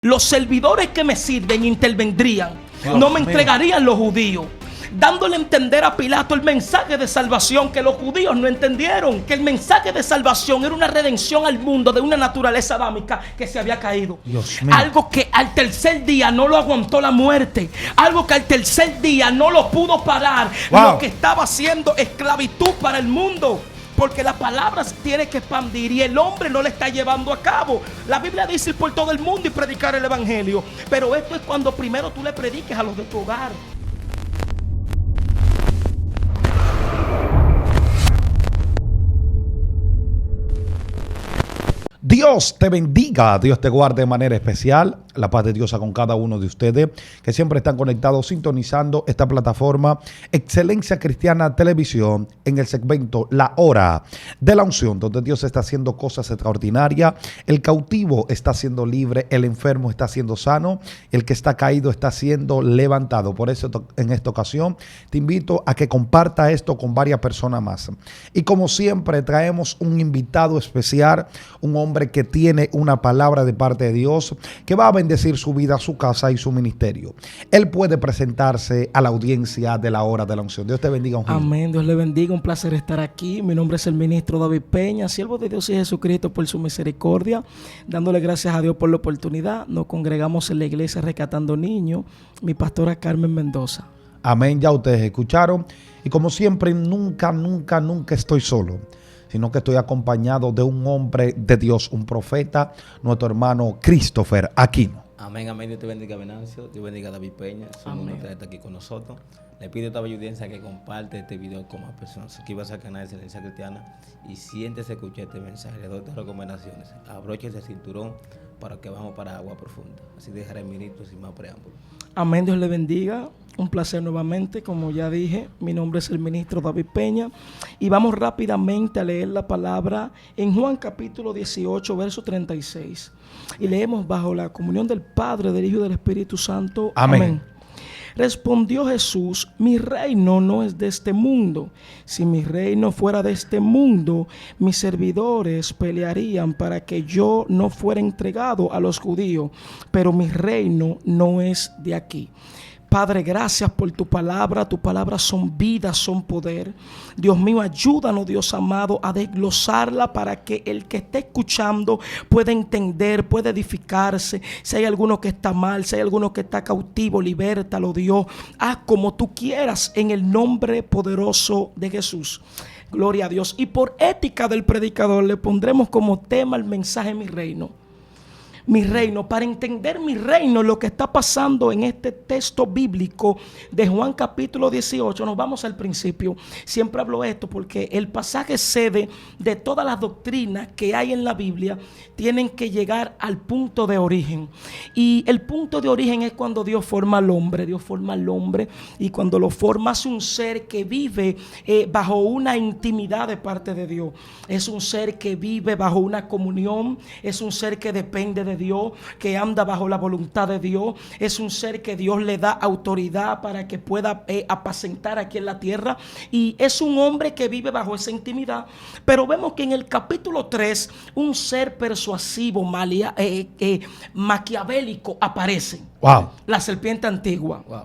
Los servidores que me sirven intervendrían, Dios no me mío. entregarían los judíos, dándole a entender a Pilato el mensaje de salvación que los judíos no entendieron, que el mensaje de salvación era una redención al mundo de una naturaleza adámica que se había caído. Dios mío. Algo que al tercer día no lo aguantó la muerte, algo que al tercer día no lo pudo parar, Wow. lo que estaba haciendo esclavitud para el mundo. Porque la palabra se tiene que expandir y el hombre no la está llevando a cabo. La Biblia dice ir por todo el mundo y predicar el evangelio. Pero esto es cuando primero tú le prediques a los de tu hogar. Dios te bendiga, Dios te guarde de manera especial. La paz de Dios con cada uno de ustedes que siempre están conectados, sintonizando esta plataforma Excelencia Cristiana Televisión en el segmento La Hora de la Unción, donde Dios está haciendo cosas extraordinarias. El cautivo está siendo libre, el enfermo está siendo sano, el que está caído está siendo levantado. Por eso en esta ocasión te invito a que comparta esto con varias personas más. Y como siempre traemos un invitado especial, un hombre que tiene una palabra de parte de Dios que va a bendecir su vida, su casa y su ministerio. Él puede presentarse a la audiencia de La Hora de la Unción. Dios te bendiga, Ángel. Amén, Dios le bendiga, un placer estar aquí. Mi nombre es el ministro David Peña, siervo de Dios y Jesucristo por su misericordia, dándole gracias a Dios por la oportunidad. Nos congregamos en la iglesia Rescatando Niños, mi pastora Carmen Mendoza. Amén, ya ustedes escucharon. Y como siempre, nunca estoy solo, sino que estoy acompañado de un hombre de Dios, un profeta, nuestro hermano Christopher Aquino. Amén, amén. Dios te bendiga, Venancio. Dios bendiga a David Peña. Somos un honor estar aquí con nosotros. Le pido a esta audiencia que comparte este video con más personas. Suscríbase al canal de Excelencia Cristiana y siéntese a escuchar este mensaje. Le doy estas recomendaciones. Abróchese el cinturón para que vamos para agua profunda. Así dejaré el ministro sin más preámbulo. Amén, Dios le bendiga. Un placer nuevamente, como ya dije, mi nombre es el ministro David Peña y vamos rápidamente a leer la palabra en Juan capítulo 18, verso 36. Y leemos bajo la comunión del Padre, del Hijo y del Espíritu Santo. Amén. Respondió Jesús: mi reino no es de este mundo. Si mi reino fuera de este mundo, mis servidores pelearían para que yo no fuera entregado a los judíos, pero mi reino no es de aquí. Padre, gracias por tu palabra son vida, son poder. Dios mío, ayúdanos, Dios amado, a desglosarla para que el que esté escuchando pueda entender, pueda edificarse. Si hay alguno que está mal, si hay alguno que está cautivo, libértalo, Dios. Haz como tú quieras en el nombre poderoso de Jesús. Gloria a Dios. Y por ética del predicador le pondremos como tema el mensaje Mi reino. Mi reino, para entender mi reino, lo que está pasando en este texto bíblico de Juan capítulo 18, nos vamos al principio. Siempre hablo esto porque el pasaje sede de todas las doctrinas que hay en la Biblia, tienen que llegar al punto de origen. Y el punto de origen es cuando Dios forma al hombre. Dios forma al hombre y cuando lo forma es un ser que vive bajo una intimidad de parte de Dios. Es un ser que vive bajo una comunión, es un ser que depende de Dios, que anda bajo la voluntad de Dios. Es un ser que Dios le da autoridad para que pueda apacentar aquí en la tierra, y es un hombre que vive bajo esa intimidad. Pero vemos que en el capítulo 3 un ser persuasivo, maquiavélico aparece. Wow. La serpiente antigua. Wow.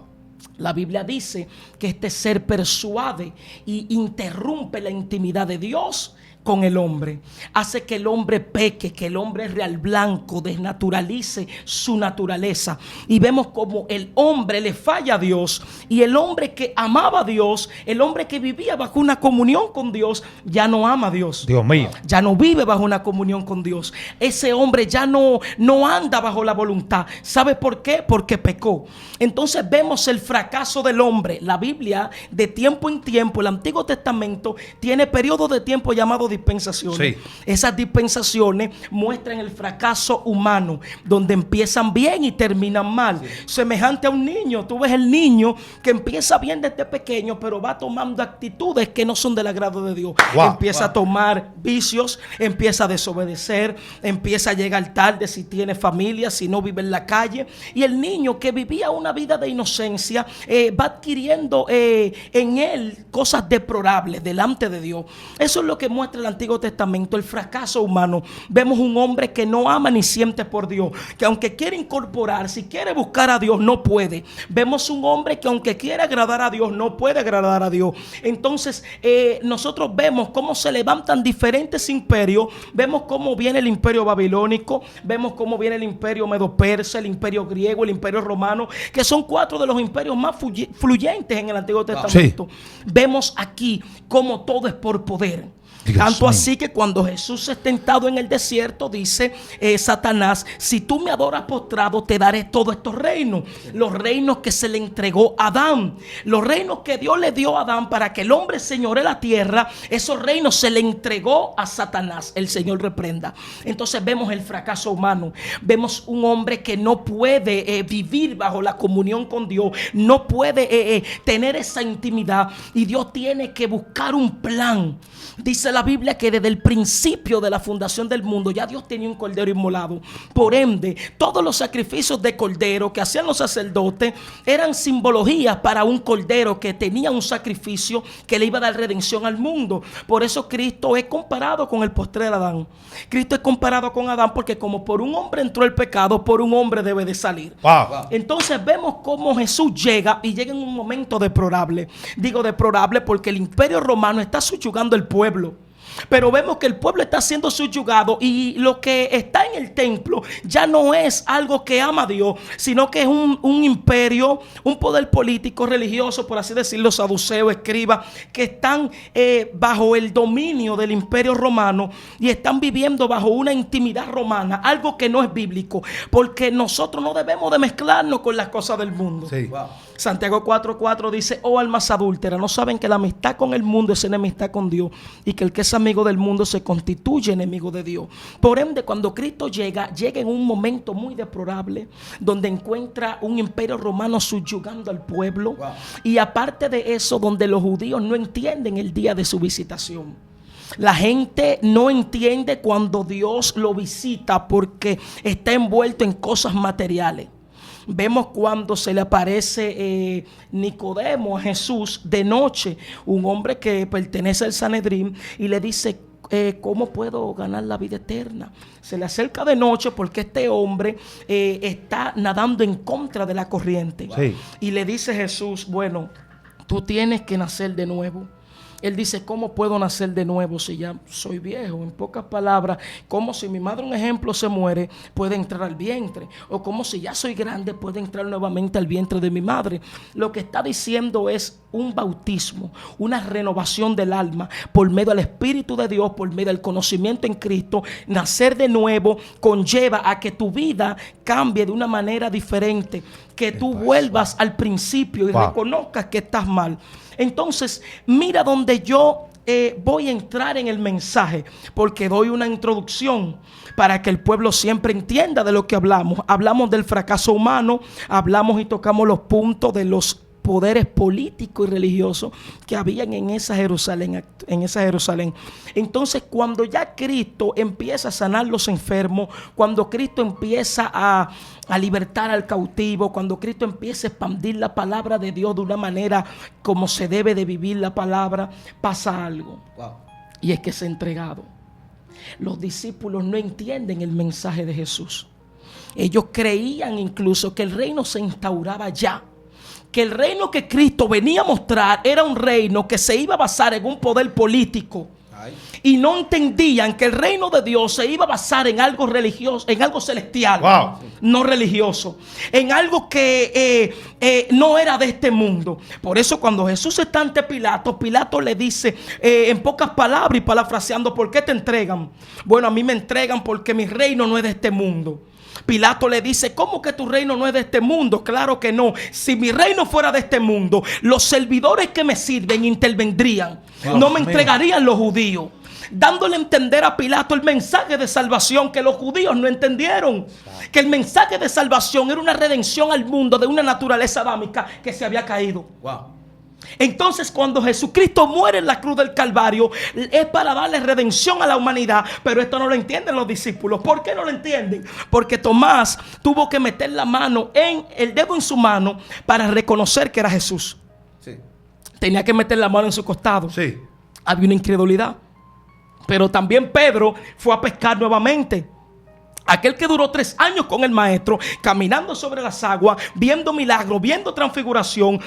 La Biblia dice que este ser persuade y interrumpe la intimidad de Dios con el hombre, hace que el hombre peque, que el hombre real blanco desnaturalice su naturaleza, y vemos como el hombre le falla a Dios, y el hombre que amaba a Dios, el hombre que vivía bajo una comunión con Dios, ya no ama a Dios. Dios mío. Ya no vive bajo una comunión con Dios. Ese hombre ya no anda bajo la voluntad. ¿Sabe por qué? Porque pecó. Entonces vemos el fracaso del hombre. La Biblia, de tiempo en tiempo, el Antiguo Testamento tiene periodos de tiempo llamados dispensaciones. Sí. Esas dispensaciones muestran el fracaso humano, donde empiezan bien y terminan mal. Sí. Semejante a un niño. Tú ves el niño que empieza bien desde pequeño, pero va tomando actitudes que no son del agrado de Dios. Wow. Empieza a tomar vicios, empieza a desobedecer, empieza a llegar tarde si tiene familia, si no vive en la calle. Y el niño que vivía una vida de inocencia va adquiriendo en él cosas deplorables delante de Dios. Eso es lo que muestra el Antiguo Testamento, el fracaso humano, vemos un hombre que no ama ni siente por Dios, que aunque quiere incorporar, si quiere buscar a Dios, no puede. Vemos un hombre que aunque quiere agradar a Dios, no puede agradar a Dios. Entonces nosotros vemos cómo se levantan diferentes imperios. Vemos cómo viene el imperio babilónico, vemos cómo viene el imperio medo-persa, el imperio griego, el imperio romano, que son 4 de los imperios más fluyentes en el Antiguo Testamento. Sí. Vemos aquí cómo todo es por poder. Dios Tanto mío. Así que cuando Jesús es tentado en el desierto, dice Satanás: si tú me adoras postrado, te daré todos estos reinos. Los reinos que se le entregó a Adán, los reinos que Dios le dio a Adán para que el hombre señoree la tierra, esos reinos se le entregó a Satanás. El Señor reprenda. Entonces vemos el fracaso humano. Vemos un hombre que no puede vivir bajo la comunión con Dios, no puede tener esa intimidad, y Dios tiene que buscar un plan. Dice la Biblia que desde el principio de la fundación del mundo ya Dios tenía un cordero inmolado. Por ende, todos los sacrificios de cordero que hacían los sacerdotes eran simbologías para un cordero que tenía un sacrificio que le iba a dar redención al mundo. Por eso Cristo es comparado con el postrer Adán. Cristo es comparado con Adán porque como por un hombre entró el pecado, por un hombre debe de salir. Wow. Entonces vemos cómo Jesús llega, y llega en un momento deplorable. Digo deplorable porque el imperio romano está subyugando el pueblo. Pero vemos que el pueblo está siendo subyugado, y lo que está en el templo ya no es algo que ama a Dios, sino que es un imperio, un poder político, religioso, por así decirlo, saduceos, escribas, que están bajo el dominio del imperio romano y están viviendo bajo una intimidad romana, algo que no es bíblico, porque nosotros no debemos de mezclarnos con las cosas del mundo. Sí. Wow. Santiago 4:4 dice: oh almas adúlteras, ¿no saben que la amistad con el mundo es enemistad con Dios? Y que el que es amigo del mundo se constituye enemigo de Dios. Por ende, cuando Cristo llega en un momento muy deplorable, donde encuentra un imperio romano subyugando al pueblo. Wow. Y aparte de eso, donde los judíos no entienden el día de su visitación. La gente no entiende cuando Dios lo visita porque está envuelto en cosas materiales. Vemos cuando se le aparece Nicodemo a Jesús de noche, un hombre que pertenece al Sanedrín, y le dice: ¿cómo puedo ganar la vida eterna? Se le acerca de noche porque este hombre está nadando en contra de la corriente. Sí. Y le dice Jesús: bueno, tú tienes que nacer de nuevo. Él dice: ¿cómo puedo nacer de nuevo si ya soy viejo? En pocas palabras, como si mi madre, un ejemplo, se muere, puede entrar al vientre. O como si ya soy grande, puede entrar nuevamente al vientre de mi madre. Lo que está diciendo es un bautismo, una renovación del alma por medio del Espíritu de Dios, por medio del conocimiento en Cristo. Nacer de nuevo conlleva a que tu vida cambie de una manera diferente, que tú vuelvas al principio y reconozcas que estás mal. Entonces, mira donde yo voy a entrar en el mensaje, porque doy una introducción para que el pueblo siempre entienda de lo que hablamos. Hablamos del fracaso humano, hablamos y tocamos los puntos de los poderes políticos y religiosos que habían en esa Jerusalén. Entonces, cuando ya Cristo empieza a sanar los enfermos, cuando Cristo empieza a libertar al cautivo, cuando Cristo empieza a expandir la palabra de Dios de una manera como se debe de vivir la palabra, pasa algo. Wow. Y es que es entregado. Los discípulos no entienden el mensaje de Jesús. Ellos creían incluso que el reino se instauraba ya, que el reino que Cristo venía a mostrar era un reino que se iba a basar en un poder político. Y no entendían que el reino de Dios se iba a basar en algo religioso, en algo celestial. Wow. No religioso, en algo que no era de este mundo. Por eso cuando Jesús está ante Pilato, Pilato le dice en pocas palabras y parafraseando: ¿por qué te entregan? Bueno, a mí me entregan porque mi reino no es de este mundo. Pilato le dice: ¿cómo que tu reino no es de este mundo? Claro que no. Si mi reino fuera de este mundo, los servidores que me sirven intervendrían. Wow, no me entregarían los judíos. Dándole a entender a Pilato el mensaje de salvación que los judíos no entendieron. Que el mensaje de salvación era una redención al mundo de una naturaleza adámica que se había caído. Wow. Entonces, cuando Jesucristo muere en la cruz del Calvario, es para darle redención a la humanidad. Pero esto no lo entienden los discípulos. ¿Por qué no lo entienden? Porque Tomás tuvo que meter la mano el dedo en su mano para reconocer que era Jesús. Sí. Tenía que meter la mano en su costado. Sí. Había una incredulidad. Pero también Pedro fue a pescar nuevamente. Aquel que duró 3 años con el maestro, caminando sobre las aguas, viendo milagros, viendo transfiguración,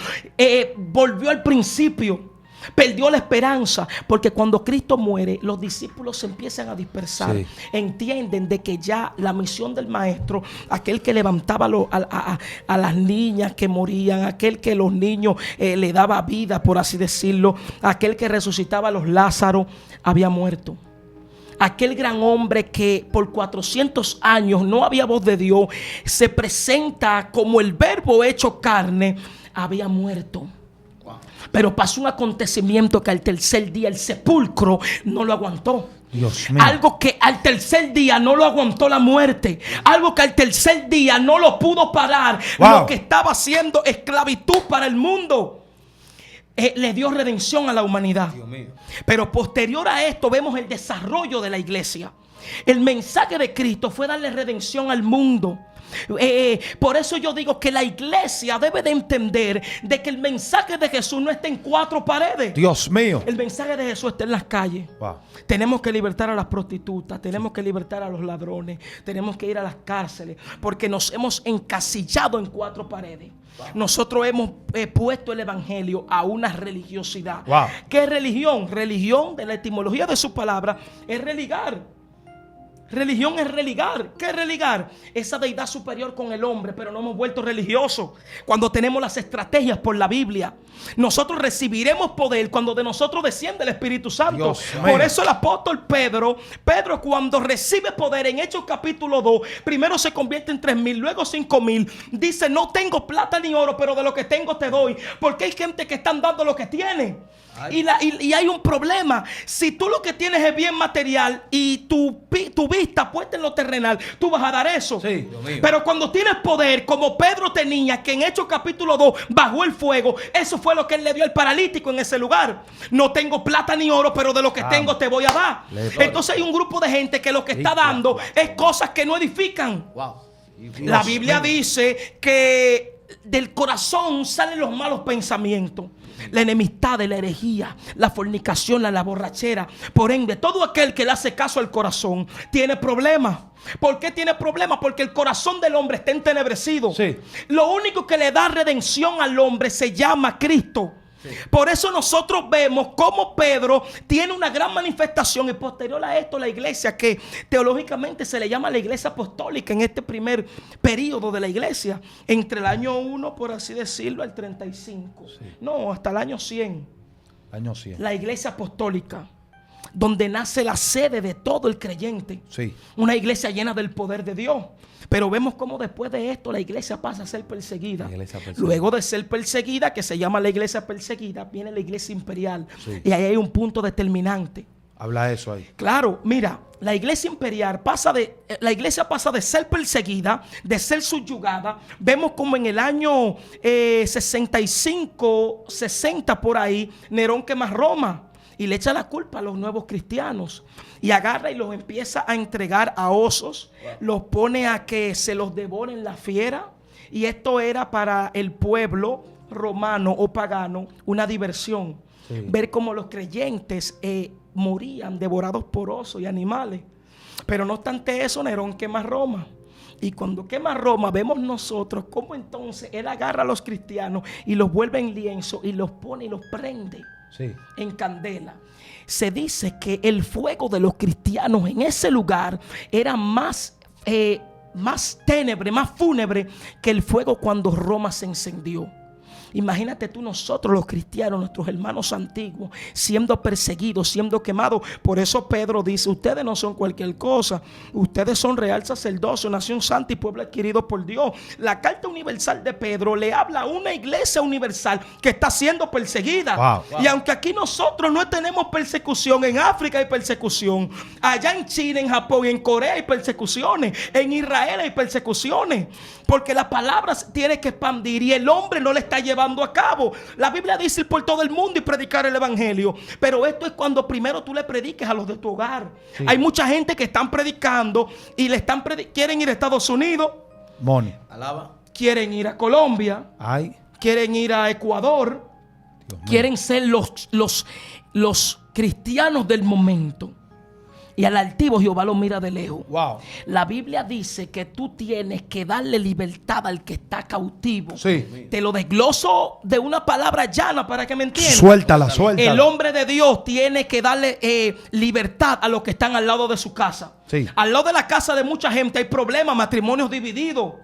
volvió al principio. Perdió la esperanza, porque cuando Cristo muere, los discípulos se empiezan a dispersar. Sí. Entienden de que ya la misión del maestro, aquel que levantaba a las niñas que morían, aquel que los niños le daba vida, por así decirlo, aquel que resucitaba a los Lázaros, había muerto. Aquel gran hombre que por 400 años no había voz de Dios, se presenta como el verbo hecho carne, había muerto. Pero pasó un acontecimiento que al tercer día el sepulcro no lo aguantó. Dios mío. Algo que al tercer día no lo aguantó la muerte. Algo que al tercer día no lo pudo parar. Lo que estaba haciendo esclavitud para el mundo. Le dio redención a la humanidad. Pero posterior a esto vemos el desarrollo de la iglesia. El mensaje de Cristo fue darle redención al mundo. Por eso yo digo que la iglesia debe de entender de que el mensaje de Jesús no está en 4 paredes. Dios mío. El mensaje de Jesús está en las calles. Tenemos que libertar a las prostitutas, tenemos que libertar a los ladrones, tenemos que ir a las cárceles, porque nos hemos encasillado en 4 paredes. Nosotros hemos puesto el evangelio a una religiosidad. ¿Qué es religión? Religión, de la etimología de su palabra, es religar. Religión es religar. ¿Qué es religar? Esa deidad superior con el hombre, pero no hemos vuelto religiosos cuando tenemos las estrategias por la Biblia. Nosotros recibiremos poder cuando de nosotros desciende el Espíritu Santo. Por eso el apóstol Pedro cuando recibe poder en Hechos capítulo 2, primero se convierte en 3,000, luego 5,000. Dice: no tengo plata ni oro, pero de lo que tengo te doy. Porque hay gente que están dando lo que tiene. Y hay un problema. Si tú lo que tienes es bien material y tu vista puesta en lo terrenal, tú vas a dar eso. Sí, pero cuando tienes poder, como Pedro tenía, que en Hechos capítulo 2 bajó el fuego, eso fue lo que él le dio al paralítico en ese lugar. No tengo plata ni oro, pero de lo que tengo te voy a dar. Entonces hay un grupo de gente que lo que está dando es cosas que no edifican. La Biblia dice que del corazón salen los malos pensamientos, la enemistad, la herejía, la fornicación, la borrachera. Por ende, todo aquel que le hace caso al corazón tiene problemas. ¿Por qué tiene problemas? Porque el corazón del hombre está entenebrecido. Lo único que le da redención al hombre se llama Cristo. Por eso nosotros vemos cómo Pedro tiene una gran manifestación, y posterior a esto la iglesia, que teológicamente se le llama la iglesia apostólica, en este primer periodo de la iglesia, entre el año 1, por así decirlo, al 35. No, hasta el año 100. La iglesia apostólica, donde nace la sede de todo el creyente. Una iglesia llena del poder de Dios. Pero vemos cómo después de esto la iglesia pasa a ser perseguida. Luego de ser perseguida, que se llama la iglesia perseguida, viene la iglesia imperial. Y ahí hay un punto determinante. Habla eso ahí. Claro, mira, la iglesia imperial pasa de ser perseguida, de ser subyugada. Vemos como en el año 65, 60 por ahí, Nerón quema Roma y le echa la culpa a los nuevos cristianos. Y agarra y los empieza a entregar a osos. Los pone a que se los devoren la fiera. Y esto era para el pueblo romano o pagano una diversión. Ver cómo los creyentes morían devorados por osos y animales. Pero no obstante eso, Nerón quema Roma. Y cuando quema Roma, vemos nosotros cómo entonces él agarra a los cristianos y los vuelve en lienzo y los pone y los prende en candela. Se dice que el fuego de los cristianos en ese lugar era más ténebre, más fúnebre que el fuego cuando Roma se encendió. Imagínate tú, nosotros los cristianos, nuestros hermanos antiguos, siendo perseguidos, siendo quemados. Por eso Pedro dice: ustedes no son cualquier cosa, ustedes son real sacerdocio, nación santa y pueblo adquirido por Dios. La carta universal de Pedro le habla a una iglesia universal que está siendo perseguida. Y aunque aquí nosotros no tenemos persecución, en África hay persecución, allá en China, en Japón y en Corea hay persecuciones, en Israel hay persecuciones, porque la palabra tiene que expandir y el hombre no le está llevando a cabo. La Biblia dice ir por todo el mundo y predicar el evangelio, pero esto es cuando primero tú le prediques a los de tu hogar. Hay mucha gente que están predicando y quieren ir a Estados Unidos, quieren ir a Colombia, quieren ir a Ecuador, quieren ser los cristianos del momento. y al altivo Jehová lo mira de lejos. Wow. La Biblia dice que tú tienes que darle libertad al que está cautivo. Sí. Te lo desgloso de una palabra llana para que me entiendas. Suéltala, suéltala. El hombre de Dios tiene que darle libertad a los que están al lado de su casa. Sí. Al lado de la casa de mucha gente hay problemas, matrimonios divididos.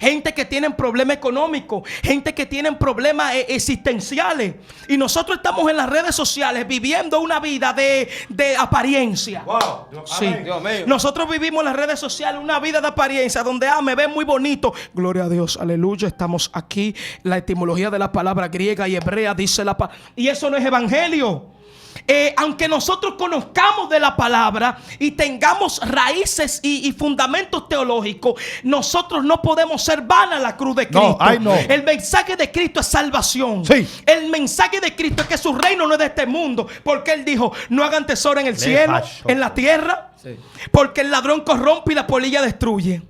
Gente que tienen problemas económicos, gente que tienen problemas existenciales. Y nosotros estamos en las redes sociales viviendo una vida de apariencia. Wow. Sí. Dios mío. Nosotros vivimos en las redes sociales una vida de apariencia donde me ven muy bonito. Gloria a Dios, aleluya. Estamos aquí. La etimología de la palabra griega y hebrea dice la palabra. Y eso no es evangelio. Aunque nosotros conozcamos de la palabra y tengamos raíces y fundamentos teológicos, nosotros no podemos ser vanas a la cruz de Cristo. No. El mensaje de Cristo es salvación. Sí. El mensaje de Cristo es que su reino no es de este mundo, porque Él dijo: no hagan tesoro en el cielo, en la tierra, Sí. porque el ladrón corrompe y la polilla destruye.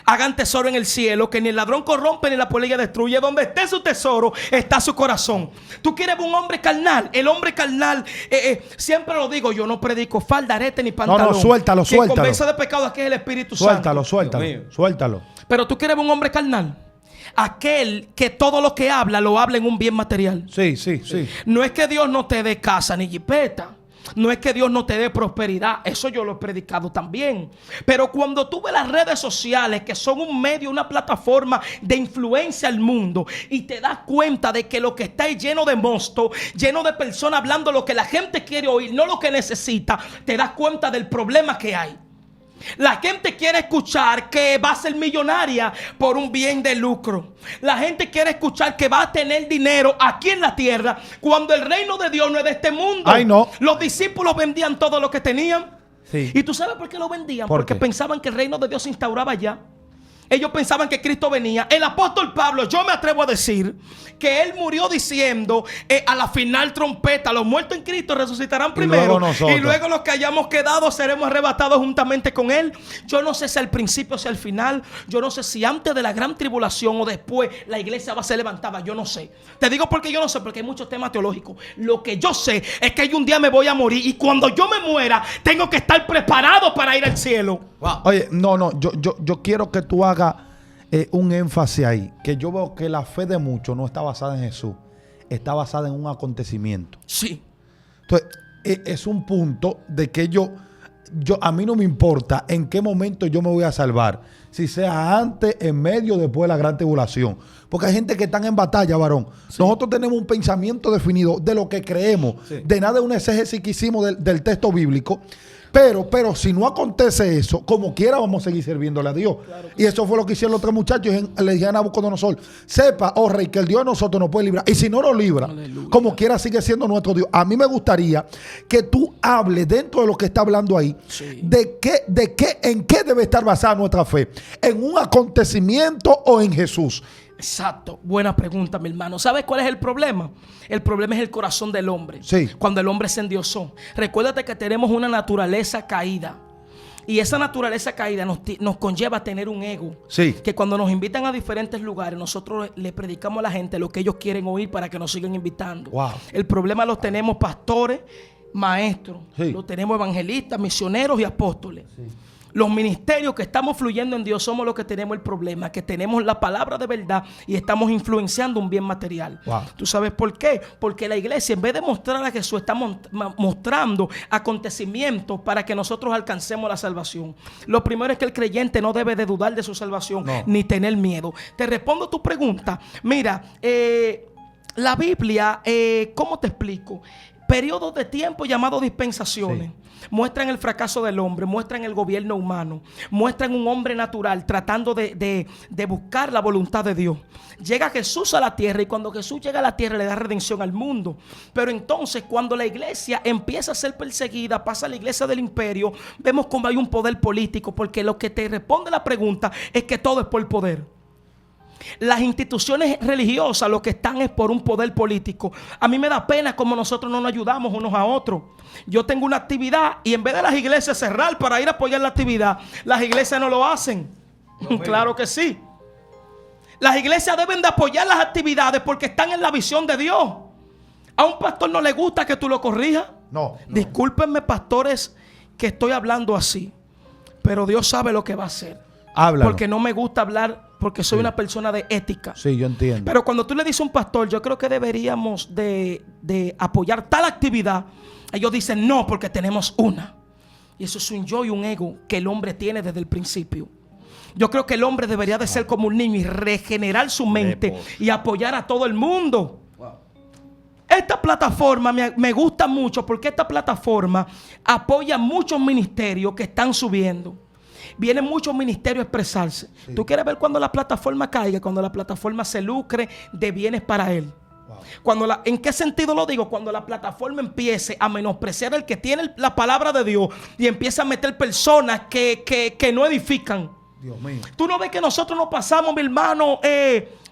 Hagan tesoro en el cielo, que ni el ladrón corrompe ni la polilla destruye. Donde esté su tesoro, está su corazón. Tú quieres un hombre carnal. El hombre carnal, siempre lo digo, yo no predico falda, arete ni pantalón. No, suéltalo, Quien suéltalo. convence de pecado aquí es el Espíritu Suéltalo, Santo. suéltalo. Pero tú quieres un hombre carnal, aquel que todo lo que habla lo habla en un bien material. Sí. No es que Dios no te dé casa ni jipeta. No es que Dios no te dé prosperidad. Eso yo lo he predicado también. Pero cuando tú ves las redes sociales, que son un medio, una plataforma de influencia al mundo, y te das cuenta de que lo que está ahí lleno de mosto, lleno de personas hablando lo que la gente quiere oír, no lo que necesita, te das cuenta del problema que hay. La gente quiere escuchar que va a ser millonaria por un bien de lucro. La gente quiere escuchar que va a tener dinero aquí en la tierra, cuando el reino de Dios no es de este mundo. Ay, no. Los discípulos vendían todo lo que tenían. Sí. ¿Y tú sabes por qué lo vendían? ¿Por Porque qué? pensaban que el reino de Dios se instauraba allá. Ellos pensaban que Cristo venía. El apóstol Pablo, yo me atrevo a decir que él murió diciendo: a la final trompeta, los muertos en Cristo resucitarán primero, y luego los que hayamos quedado seremos arrebatados juntamente con él. Yo no sé si al principio o si al final. Yo no sé si antes de la gran tribulación o después la iglesia va a ser levantada. Yo no sé. Te digo porque yo no sé, porque hay muchos temas teológicos. Lo que yo sé es que un día me voy a morir, y cuando yo me muera tengo que estar preparado para ir al cielo. Wow. Oye, yo quiero que tú hagas un énfasis ahí. Que yo veo que la fe de muchos no está basada en Jesús, está basada en un acontecimiento. Sí. Entonces, es un punto de que a mí no me importa en qué momento yo me voy a salvar. Si sea antes, en medio, después de la gran tribulación. Porque hay gente que están en batalla, varón. Sí. Nosotros tenemos un pensamiento definido de lo que creemos. Sí. De nada de un exégesis que hicimos del texto bíblico. Pero si no acontece eso, como quiera vamos a seguir sirviéndole a Dios. Claro y eso fue lo que hicieron los tres muchachos. Le dijeron a Nabucodonosor: sepa, oh rey, que el Dios de nosotros nos puede librar. Y si no nos libra, aleluya, como quiera sigue siendo nuestro Dios. A mí me gustaría que tú hables dentro de lo que está hablando ahí, sí, en qué debe estar basada nuestra fe. ¿En un acontecimiento o en Jesús? Exacto, buena pregunta, mi hermano. ¿Sabes cuál es el problema? El problema es el corazón del hombre. Sí. Cuando el hombre se endiosó. Recuérdate que tenemos una naturaleza caída. Y esa naturaleza caída nos conlleva a tener un ego. Sí. Que cuando nos invitan a diferentes lugares, nosotros le predicamos a la gente lo que ellos quieren oír para que nos sigan invitando. Wow. El problema lo tenemos pastores, maestros. Sí. Lo tenemos evangelistas, misioneros y apóstoles. Sí. Los ministerios que estamos fluyendo en Dios somos los que tenemos el problema, que tenemos la palabra de verdad y estamos influenciando un bien material. Wow. ¿Tú sabes por qué? Porque la iglesia, en vez de mostrar a Jesús, está mostrando acontecimientos para que nosotros alcancemos la salvación. Lo primero es que el creyente no debe de dudar de su salvación, no, ni tener miedo. Te respondo tu pregunta. Mira, la Biblia, ¿cómo te explico? Periodos de tiempo llamados dispensaciones. Sí. Muestran el fracaso del hombre, muestran el gobierno humano, muestran un hombre natural tratando de buscar la voluntad de Dios. Llega Jesús a la tierra y cuando Jesús llega a la tierra le da redención al mundo. Pero entonces cuando la iglesia empieza a ser perseguida, pasa a la iglesia del imperio, vemos como hay un poder político, porque lo que te responde la pregunta es que todo es por poder. Las instituciones religiosas lo que están es por un poder político. A mí me da pena como nosotros no nos ayudamos unos a otros. Yo tengo una actividad y en vez de las iglesias cerrar para ir a apoyar la actividad, las iglesias no lo hacen. Claro que sí. Las iglesias deben de apoyar las actividades porque están en la visión de Dios. ¿A un pastor no le gusta que tú lo corrijas? No. Discúlpenme, pastores que estoy hablando así, pero Dios sabe lo que va a hacer. Háblalo. Porque no me gusta hablar, porque soy una persona de ética. Sí, yo entiendo. Pero cuando tú le dices a un pastor, yo creo que deberíamos de apoyar tal actividad, ellos dicen no, porque tenemos una. Y eso es un yo y un ego que el hombre tiene desde el principio. Yo creo que el hombre debería de ser como un niño y regenerar su mente y apoyar a todo el mundo. Esta plataforma me gusta mucho porque esta plataforma apoya muchos ministerios que están subiendo. Vienen muchos ministerios a expresarse. Sí. Tú quieres ver cuando la plataforma caiga, cuando la plataforma se lucre de bienes para él. Wow. ¿En qué sentido lo digo? Cuando la plataforma empiece a menospreciar al que tiene la palabra de Dios y empieza a meter personas que no edifican. Dios mío. Tú no ves que nosotros nos pasamos, mi hermano,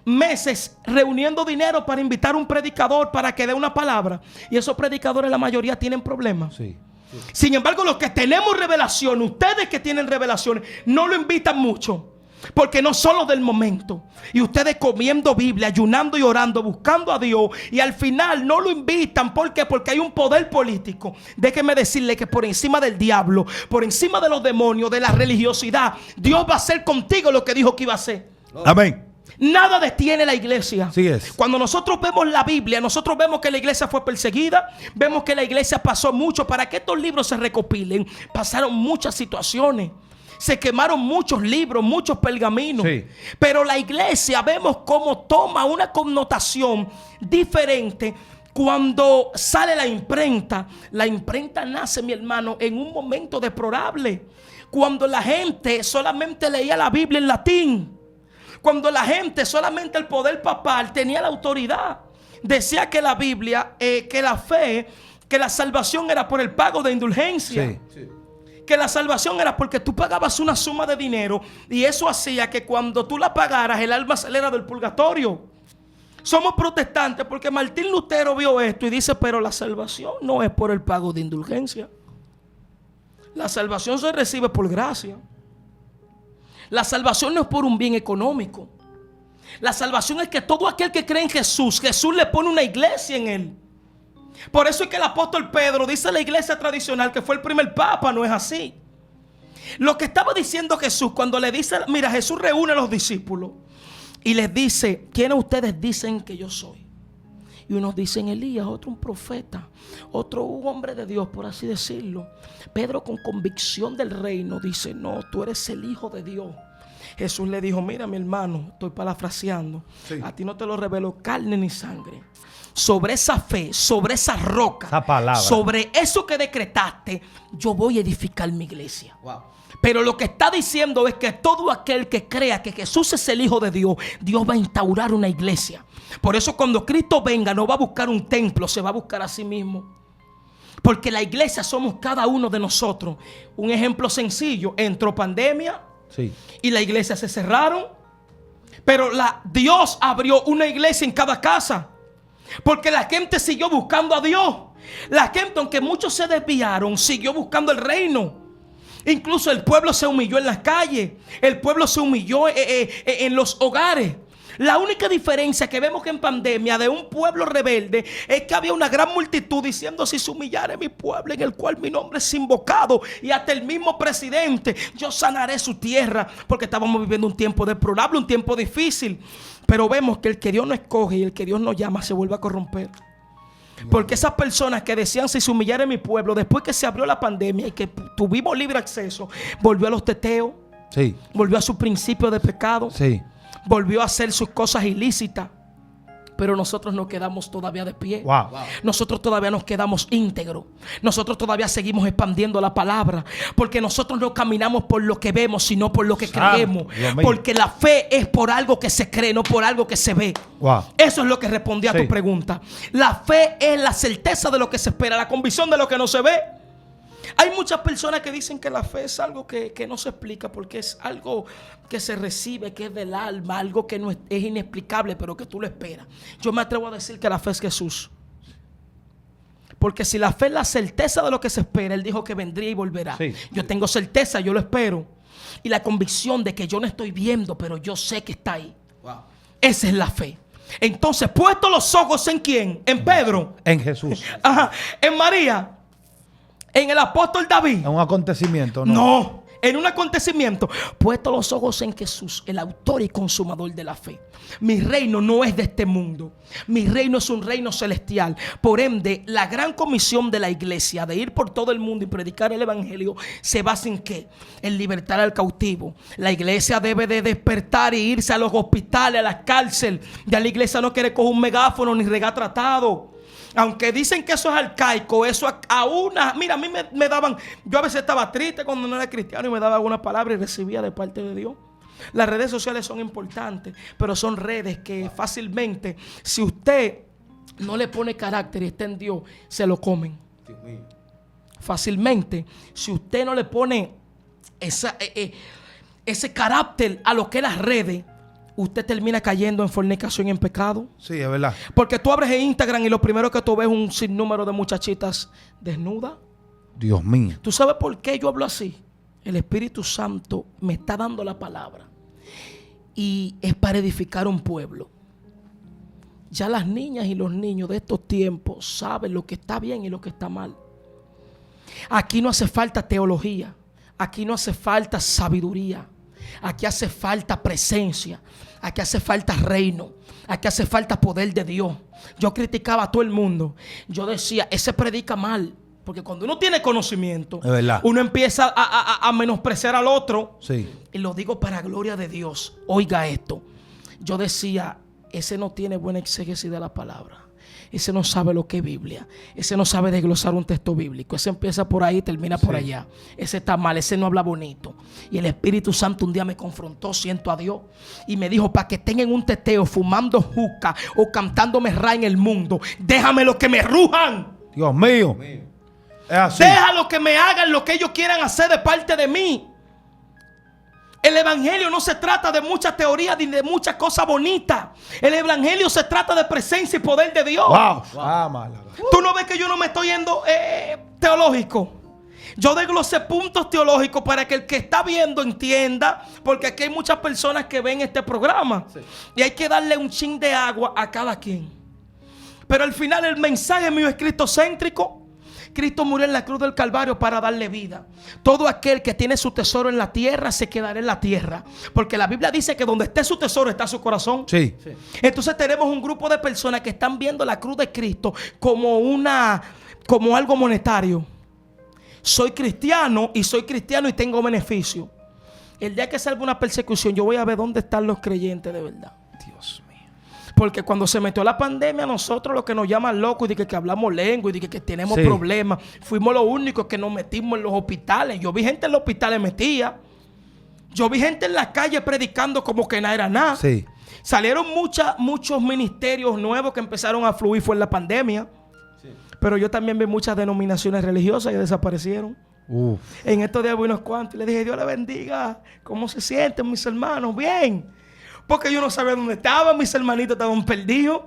meses reuniendo dinero para invitar a un predicador para que dé una palabra. Y esos predicadores, la mayoría, tienen problemas. Sí. Sí. Sin embargo, los que tenemos revelación, ustedes que tienen revelaciones, no lo invitan mucho. Porque no son los del momento. Y ustedes comiendo Biblia, ayunando y orando, buscando a Dios. Y al final no lo invitan. ¿Por qué? Porque hay un poder político. Déjeme decirle que por encima del diablo, por encima de los demonios, de la religiosidad, Dios va a hacer contigo lo que dijo que iba a hacer. Amén. Nada detiene la iglesia. Así es. Cuando nosotros vemos la Biblia, nosotros vemos que la iglesia fue perseguida, vemos que la iglesia pasó mucho. Para que estos libros se recopilen, pasaron muchas situaciones. Se quemaron muchos libros, muchos pergaminos. Sí. Pero la iglesia vemos cómo toma una connotación diferente cuando sale la imprenta. La imprenta nace, mi hermano, en un momento deplorable. Cuando la gente solamente leía la Biblia en latín. Cuando la gente, solamente el poder papal tenía la autoridad. Decía que la Biblia, que la fe, que la salvación era por el pago de indulgencia. Sí. Sí. Que la salvación era porque tú pagabas una suma de dinero y eso hacía que cuando tú la pagaras el alma saliera del purgatorio. Somos protestantes porque Martín Lutero vio esto y dice, pero la salvación no es por el pago de indulgencia. La salvación se recibe por gracia. La salvación no es por un bien económico. La salvación es que todo aquel que cree en Jesús, Jesús le pone una iglesia en él. Por eso es que el apóstol Pedro dice la iglesia tradicional que fue el primer papa, no es así. Lo que estaba diciendo Jesús cuando le dice, mira, Jesús reúne a los discípulos y les dice, ¿quiénes ustedes dicen que yo soy? Y unos dicen Elías, otro un profeta, otro un hombre de Dios, por así decirlo. Pedro, con convicción del reino, dice, no, tú eres el Hijo de Dios. Jesús le dijo, mira, mi hermano, estoy parafraseando, sí. A ti no te lo reveló carne ni sangre. Sobre esa fe, sobre esa roca, esa palabra, sobre eso que decretaste, yo voy a edificar mi iglesia. Wow. Pero lo que está diciendo es que todo aquel que crea que Jesús es el Hijo de Dios, Dios va a instaurar una iglesia. Por eso cuando Cristo venga no va a buscar un templo, se va a buscar a sí mismo. Porque la iglesia somos cada uno de nosotros. Un ejemplo sencillo, entró pandemia, sí, y la iglesia se cerraron. Pero Dios abrió una iglesia en cada casa. Porque la gente siguió buscando a Dios. La gente, aunque muchos se desviaron, siguió buscando el reino. Incluso el pueblo se humilló en las calles. El pueblo se humilló en los hogares. La única diferencia que vemos que en pandemia de un pueblo rebelde es que había una gran multitud diciendo, si se humillare mi pueblo en el cual mi nombre es invocado, y hasta el mismo presidente, yo sanaré su tierra, porque estábamos viviendo un tiempo deplorable, un tiempo difícil. Pero vemos que el que Dios no escoge y el que Dios no llama se vuelve a corromper. Porque esas personas que decían, si se humillara mi pueblo, después que se abrió la pandemia y que tuvimos libre acceso, volvió a los teteos, sí, volvió a su principio de pecado, sí, volvió a hacer sus cosas ilícitas. Pero nosotros nos quedamos todavía de pie. Wow. Nosotros todavía nos quedamos íntegros. Nosotros todavía seguimos expandiendo la palabra. Porque nosotros no caminamos por lo que vemos, sino por lo que creemos. Porque la fe es por algo que se cree, no por algo que se ve. Wow. Eso es lo que respondí a tu pregunta. La fe es la certeza de lo que se espera, la convicción de lo que no se ve. Hay muchas personas que dicen que la fe es algo que no se explica, porque es algo que se recibe, que es del alma, algo que no es inexplicable, pero que tú lo esperas. Yo me atrevo a decir que la fe es Jesús. Porque si la fe es la certeza de lo que se espera, Él dijo que vendría y volverá. Sí, yo tengo certeza, yo lo espero. Y la convicción de que yo no estoy viendo, pero yo sé que está ahí. Wow. Esa es la fe. Entonces, puesto los ojos en ¿quién? En Pedro. En Jesús. Ajá. En María. En el apóstol David. En un acontecimiento, ¿no? No, en un acontecimiento. Puesto los ojos en Jesús, el autor y consumador de la fe. Mi reino no es de este mundo. Mi reino es un reino celestial. Por ende, la gran comisión de la iglesia de ir por todo el mundo y predicar el evangelio se basa en ¿qué? En libertar al cautivo. La iglesia debe de despertar y irse a los hospitales, a las cárceles. Ya la iglesia no quiere coger un megáfono ni regar tratado. Aunque dicen que eso es arcaico, eso a una... Mira, a mí me daban... Yo a veces estaba triste cuando no era cristiano y me daba alguna palabra y recibía de parte de Dios. Las redes sociales son importantes, pero son redes que fácilmente, si usted no le pone carácter y está en Dios, se lo comen. Fácilmente, si usted no le pone ese carácter a lo que es las redes, usted termina cayendo en fornicación y en pecado. Sí, es verdad. Porque tú abres el Instagram y lo primero que tú ves es un sinnúmero de muchachitas desnudas. Dios mío. ¿Tú sabes por qué yo hablo así? El Espíritu Santo me está dando la palabra. Y es para edificar un pueblo. Ya las niñas y los niños de estos tiempos saben lo que está bien y lo que está mal. Aquí no hace falta teología. Aquí no hace falta sabiduría. Aquí hace falta presencia. Aquí hace falta reino. Aquí hace falta poder de Dios. Yo criticaba a todo el mundo. Yo decía, ese predica mal. Porque cuando uno tiene conocimiento, es verdad, uno empieza a menospreciar al otro. Sí. Y lo digo para gloria de Dios. Oiga esto. Yo decía, ese no tiene buena exégesis de la palabra. Ese no sabe lo que es Biblia. Ese no sabe desglosar un texto bíblico. Ese empieza por ahí y termina por allá. Ese está mal, ese no habla bonito. Y el Espíritu Santo un día me confrontó, siento a Dios, y me dijo, para que estén en un teteo fumando juca o cantándome ra en el mundo, déjame los que me rujan. Dios mío. Es así. Déjalo que me hagan lo que ellos quieran hacer de parte de mí. El evangelio no se trata de muchas teorías ni de muchas cosas bonitas. El evangelio se trata de presencia y poder de Dios. Wow. Tú no ves que yo no me estoy yendo teológico. Yo desglosé puntos teológicos para que el que está viendo entienda, porque aquí hay muchas personas que ven este programa, sí, y hay que darle un chin de agua a cada quien. Pero al final el mensaje mío es cristocéntrico. Cristo murió en la cruz del Calvario para darle vida. Todo aquel que tiene su tesoro en la tierra se quedará en la tierra. Porque la Biblia dice que donde esté su tesoro está su corazón. Sí. Entonces tenemos un grupo de personas que están viendo la cruz de Cristo como algo monetario. Soy cristiano y tengo beneficio. El día que salga una persecución, yo voy a ver dónde están los creyentes de verdad. Dios mío. Porque cuando se metió la pandemia, nosotros los que nos llaman locos y que hablamos lengua y que tenemos problemas, fuimos los únicos que nos metimos en los hospitales. Yo vi gente en los hospitales metida. Yo vi gente en la calle predicando como que nada era nada. Sí. Salieron muchos ministerios nuevos que empezaron a fluir fue en la pandemia. Sí. Pero yo también vi muchas denominaciones religiosas que desaparecieron. En estos días vi unos cuantos y le dije, Dios le bendiga. ¿Cómo se sienten mis hermanos? Bien. Porque yo no sabía dónde estaban, mis hermanitos estaban perdidos.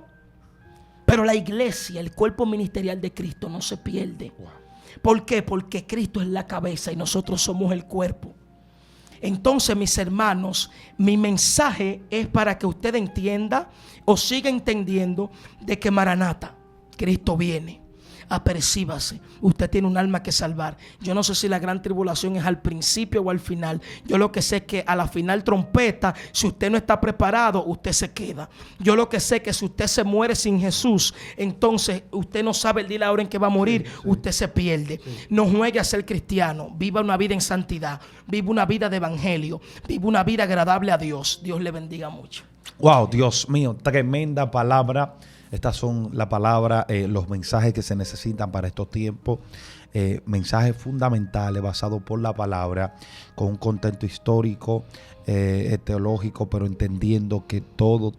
Pero la iglesia, el cuerpo ministerial de Cristo no se pierde. Wow. ¿Por qué? Porque Cristo es la cabeza y nosotros somos el cuerpo. Entonces, mis hermanos, mi mensaje es para que usted entienda o siga entendiendo de que Maranata, Cristo viene. Apercíbase, usted tiene un alma que salvar. Yo no sé si la gran tribulación es al principio o al final. Yo lo que sé es que a la final trompeta, si usted no está preparado, usted se queda. Yo lo que sé es que si usted se muere sin Jesús, entonces usted no sabe el día y la hora en que va a morir, usted se pierde. No juegue a ser cristiano, viva una vida en santidad, viva una vida de evangelio, viva una vida agradable a Dios. Dios le bendiga mucho. Wow, Dios mío, tremenda palabra. Estas son la palabra, los mensajes que se necesitan para estos tiempos. Mensajes fundamentales basados por la palabra, con un contexto histórico, teológico, pero entendiendo que todo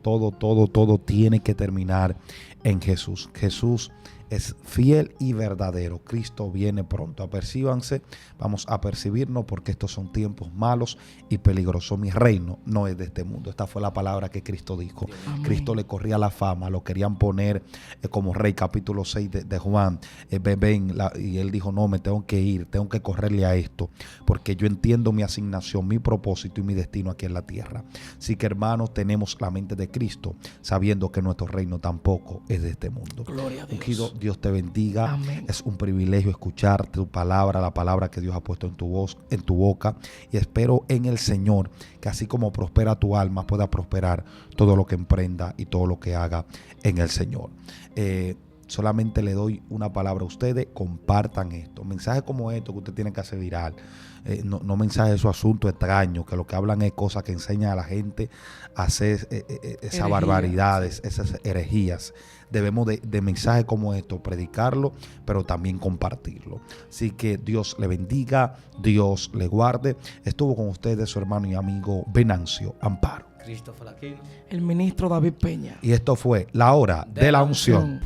tiene que terminar en Jesús. Jesús es fiel y verdadero. Cristo viene pronto. Apercíbanse, vamos a percibirnos porque estos son tiempos malos y peligrosos. Mi reino no es de este mundo. Esta fue la palabra que Cristo dijo. Amén. Cristo le corría la fama, lo querían poner como rey, capítulo 6 de Juan. Y él dijo, no, me tengo que ir, tengo que correrle a esto, porque yo entiendo mi asignación, mi propósito y mi destino aquí en la tierra. Así que, hermanos, tenemos la mente de Cristo, sabiendo que nuestro reino tampoco es de este mundo. Gloria a Dios. Dios te bendiga. Amén. Es un privilegio escuchar tu palabra, la palabra que Dios ha puesto en tu voz, en tu boca. Y espero en el Señor que así como prospera tu alma, pueda prosperar todo lo que emprenda y todo lo que haga en el Señor. Solamente le doy una palabra a ustedes: compartan esto. Mensajes como estos que usted tiene que hacer viral. No mensajes de esos asuntos extraños, que lo que hablan es cosas que enseñan a la gente a hacer esas barbaridades, esas herejías. Debemos de mensajes como estos predicarlo, pero también compartirlo. Así que Dios le bendiga, Dios le guarde. Estuvo con ustedes su hermano y amigo Venancio Amparo, Christopher Aquino, el ministro David Peña. y esto fue La Hora de la Unción.